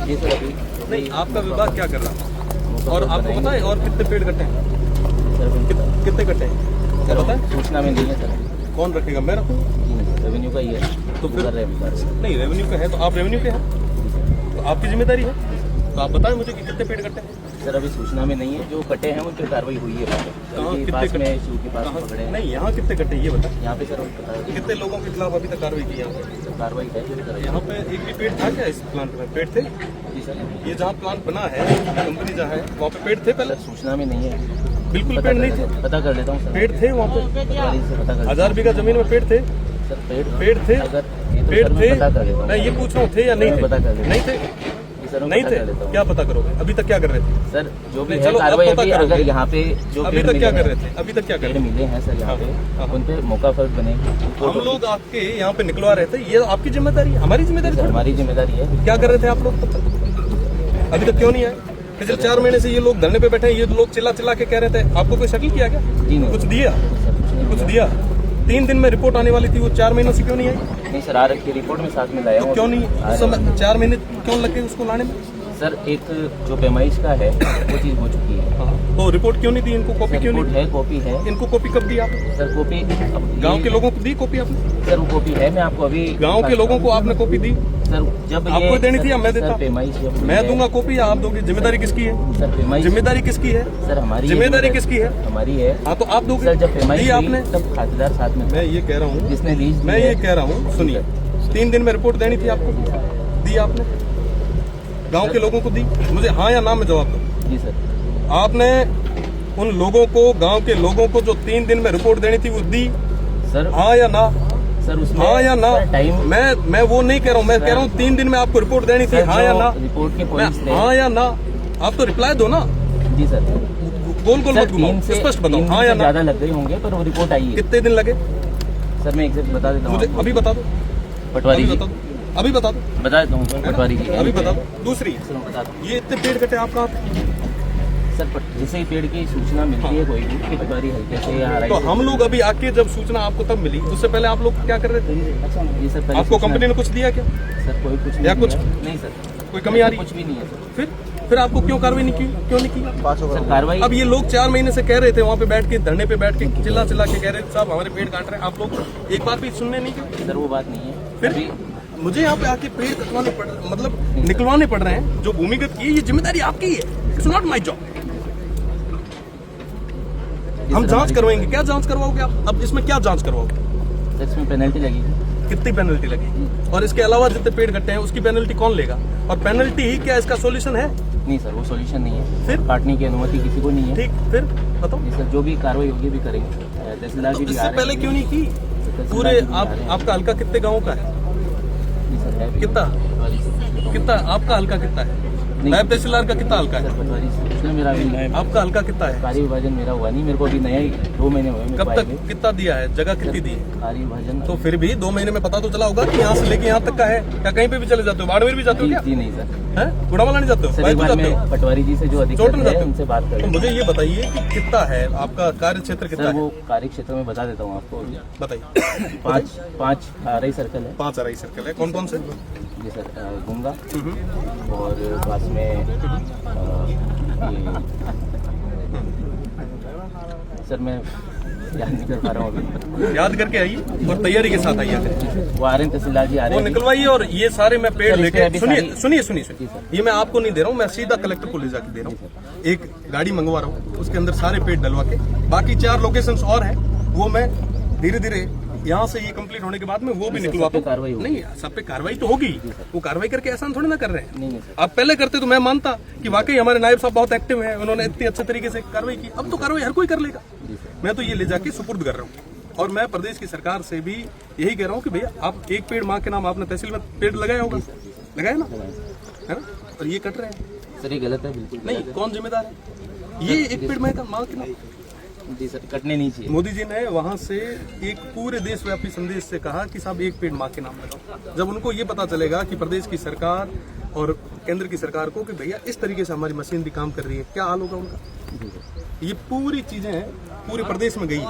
जी sir अभी नहीं, आपका विभाग क्या कर रहा है? और आपको पता है और कितने पेड़ कटे हैं? सर कितने कटे हैं सर पता है? सूचना में नहीं है सर। कौन रखेगा? मैं रखूँ? रेवेन्यू का ही है तो फिर कर रहे हैं सर। नहीं, रेवेन्यू का है तो आप रेवेन्यू के हैं तो आपकी जिम्मेदारी है। तो आप बताएं मुझे कि कितने पेड़ कटे हैं। सर अभी सूचना में नहीं है, जो कटे हैं उन पर कार्रवाई हुई है। कितने पास कटे? में शू के पास पकड़े हैं। नहीं, यहाँ कितने कटे ये बताएं। यहाँ पे सर कितने लोगों के खिलाफ अभी तक कार्रवाई की यहाँ पे? कार्रवाई है जो कर रहे हैं। यहाँ पे एक भी पेड़ था क्या इस प्लांट में? पेड़ थे? जी सर ये जहाँ प्लांट बना है, कंपनी जहाँ है, वहाँ पे पेड़ थे पहले? सर सूचना में नहीं है, बिल्कुल पेड़ नहीं थे? पता कर लेता हूँ सर। पेड़ थे वहाँ पे? पटवारी से पता कर 1000 बीघा जमीन में पेड़ थे? सर पेड़ थे? अगर ये तो पेड़ सर मैं थे? पता कर लेता हूँ। मैं ये पूछ रहा हूँ थे या नहीं मैं पता कर थे? लेता नहीं थे? जी सर मैं नहीं पता थे? कर लेता हूँ। क्या पता करोगे? अभी तक क्या कर रहे थे? सर जो भी नहीं, है चलो, अब कार्रवाई पता अभी करोगे। अगर यहाँ पे जो अभी पेड़ तक क्या मिले कर हैं, रहे थे? अभी तक क्या कर पेड़ रहे थे? मिले हैं सर यहाँ हाँ। पे, उन पे मौका फर्क बनेगी। हम लोग आपके यहाँ पे निकलवा रहे थे, ये आपकी जिम्मेदारी है, हमारी जिम्मेदारी सर थोड़ी। हमारी जिम्मेदारी है। क्या कर रहे थे आप लोग तब तक? अभी तक क्यों नहीं आए? पिछले 4 महीने से ये लोग धरने पे बैठे हैं, ये लोग चिल्ला चिल्ला के कह रहे थे। आपको कोई शक्ल किया क्या? जी नहीं कुछ दिया? सर कुछ नहीं कुछ दिया? 3 दिन में रिपोर्ट आने वाली थी, वो 4 महीनों से क्यों नहीं आई? नहीं सर आ रखी रिपोर्ट में साथ में लाया हूँ। क्यों नहीं? उस समय 4 महीने क्यों लगे उसको लाने में? सर एक जो पैमाइश का है वो चीज़ हो चुकी है। तो रिपोर्ट क्यों नहीं दी इनको? कॉपी क्यों रिपोर्ट नहीं? है, कॉपी है। इनको कॉपी कब दी आपने? सर कॉपी गांव के लोगों को दी कॉपी आपने? सर वो कॉपी है, मैं आपको अभी गांव के लोगों को आपने कॉपी दी? सर जब आपको ये देनी थी या मैं देता? सर पैमाइश जब मैं दूंगा कॉपी या आप दोगे? जिम्मेदारी किसकी है? सर पैमाइश जिम्मेदारी किसकी है? सर हमारी जिम्मेदारी किसकी है? हमारी है। हाँ तो आप दोगे? सर जब पैमाइश दी हुई, आपने? तब खातेदार साथ में मैं ये कह रहा हूँ, जिसने लीज दी मैं है। ये कह रहा हूँ, सुनिए, 3 दिन में रिपोर्ट देनी थी आपको, दी आपने? गांव के लोगों को दी? मुझे हाँ या ना में जवाब दो। जी सर आपने उन लोगों को, गांव के लोगों को जो 3 दिन में रिपोर्ट देनी थी वो दी? सर हाँ या ना? सर उसमें हाँ या ना? टाइम मैं वो नहीं कह रहा हूँ, मैं कह रहा हूँ 3 दिन में आपको रिपोर्ट देनी थी, हाँ या ना? रिपोर्ट के पुलिस ने हाँ या ना? आप तो रिप्लाई दो ना, जी सर गोल गोल सर मत घुमाओ, 3 से स्पष्ट बताओ, 3 हाँ या से ना? ज्यादा लग गए होंगे पर वो रिपोर्ट आई है। कितने दिन लगे? सर मैं एग्जैक्ट बता देता हूँ मुझे आपको। अभी बता दो, पटवारी अभी जी बता दो, अभी बता दो, बता देता हूँ सर, है ना? पटवारी जी अभी बता दो। दूसरी, सर मैं बता दूँ ये इतने पेड़ कटे आपका? सर जैसे ही पेड़ की सूचना मिलती है कोई भी कि पटवारी हल्के से या तो हम लोग अभी आके जब सूचना आपको तब मिली, उससे पहले आप लोग क्या कर रहे थे? अच्छा जी सर पहले आपको सूचना- कंपनी ने कुछ दिया क्या? सर कोई कुछ या नहीं कुछ? दिया। नहीं सर कोई कमी आ रही? कुछ भी नहीं है सर। फिर आपको क्यों कार्रवाई नहीं की? क्यों नहीं की? सर कार्रवाई अब ये लोग 4 महीने से कह रहे थे, वहाँ पे बैठ के, धरने पे बैठ के चिल्ला चिल्ला के कह रहे थे साहब हमारे पेड़ काट रहे हैं, आप लोग एक बार भी सुनने नहीं गए? सर वो बात नहीं है। फिर अभी मुझे यहाँ पे आके पेड़ कटवाने पड़, मतलब निकलवाने पड़ रहे हैं, जो भूमिगत की है, ये जिम्मेदारी आपकी है, इट्स नॉट माई जॉब। हम जांच करवाएंगे। क्या जांच करवाओगे आप? अब इसमें क्या जांच करवाओगे? सर इसमें पेनल्टी लगेगी। कितनी पेनल्टी लगेगी? और इसके अलावा जितने पेड़ कटे हैं उसकी पेनल्टी कौन लेगा? और पेनल्टी ही क्या इसका सॉल्यूशन है? नहीं सर वो सॉल्यूशन नहीं है। फिर? काटने की अनुमति किसी को नहीं है। ठीक, फिर बताओ। जी सर जो भी कार्रवाई होगी भी करेंगे। तहसीलदार तो जी भी इससे आ रहे पहले हैं। क्यों नहीं की? तहसीलदार पूरे जी भी आ आप, रहे हैं। आपका हल्का कितने गाँव का है? जी सर है भी। कितना? पटवारी से- कितना आपका हल्का कितना है? नहीं। नायब तहसीलदार का कितना हल्का सर है? पटवारी से उसमें मेरा अभी आपका हल्का कितना है? कार्य विभाजन मेरा हुआ नहीं, मेरे को अभी नया ही 2 महीने हुए मेरे कब को आए तक हुए। कितना दिया है? जगह कितनी दी है? कार्य विभाजन तो फिर भी 2 महीने में पता तो चला होगा कि यहाँ से लेके यहाँ तक का है, या कहीं पे भी चले जाते हो? बाड़मेर भी जाते हो क्या? जी नहीं सर। हैं? गुड़ावाला नहीं जाते हो? सर एक बाइक बार जाते मैं हो? पटवारी जी से जो चोट अधिकारी में है जाते हो? उनसे बात तो कर मुझे ये बताइए कि कितना है आपका कार्य क्षेत्र, कितना सर है? वो कार्य क्षेत्र में बता देता हूँ आपको। बताइए। 5 आरई सर्कल है। 5 अराई सर्कल है। कौन कौन से? जी सर गुंगा और पास में ये सर मैं याद नहीं कर पा रहा हूँ अभी। याद करके आइए और तैयारी के साथ आइए। वो आ रहे हैं तहसीलदार जी आ वो रहे हैं। निकलवाइए और ये सारे मैं पेड़ सर, लेके, इसमें अभी सुनिए सारी- सुनिए सुनिए जी सुनिए, सर। ये मैं आपको नहीं दे रहा हूँ, मैं सीधा कलेक्टर को ले जाके दे रहा हूँ। एक गाड़ी मंगवा रहा हूँ, उसके अंदर सारे पेड़ डलवा के, बाकी 4 लोकेशंस और हैं, वो मैं धीरे धीरे यहाँ से ये कंप्लीट होने के बाद में वो भी सब निकलवाता पे कार्रवाई हूँ। होगी। नहीं, सब पे कार्रवाई तो होगी, वो कार्रवाई करके एहसान थोड़ी ना कर रहे हैं। नहीं नहीं सर आप पहले करते तो मैं मानता कि वाकई हमारे नायब साहब बहुत एक्टिव हैं, उन्होंने इतनी अच्छे तरीके से कार्रवाई की। अब तो कार्रवाई हर कोई कर लेगा। जी सर। मैं तो ये ले जाके सुपुर्द कर रहा हूँ, और मैं प्रदेश की सरकार से भी यही कह रहा हूँ कि भैया आप एक पेड़ माँ के नाम, आपने तहसील में पेड़ लगाया होगा, लगाया ना, है ना? और ये कट रहे हैं। सर ये गलत है बिल्कुल नहीं, गलत कौन जिम्मेदार है? ये एक पेड़ माँ के नाम। है। जी सर कटने नहीं चाहिए। मोदी जी ने वहां से एक पूरे देशव्यापी संदेश से कहा कि साहब एक पेड़ माँ के नाम लगाओ। जब उनको ये पता चलेगा कि प्रदेश की सरकार और केंद्र की सरकार को कि भैया इस तरीके से हमारी मशीनरी काम कर रही है, क्या हाल होगा उनका? ये पूरी चीजें पूरे प्रदेश में गई है।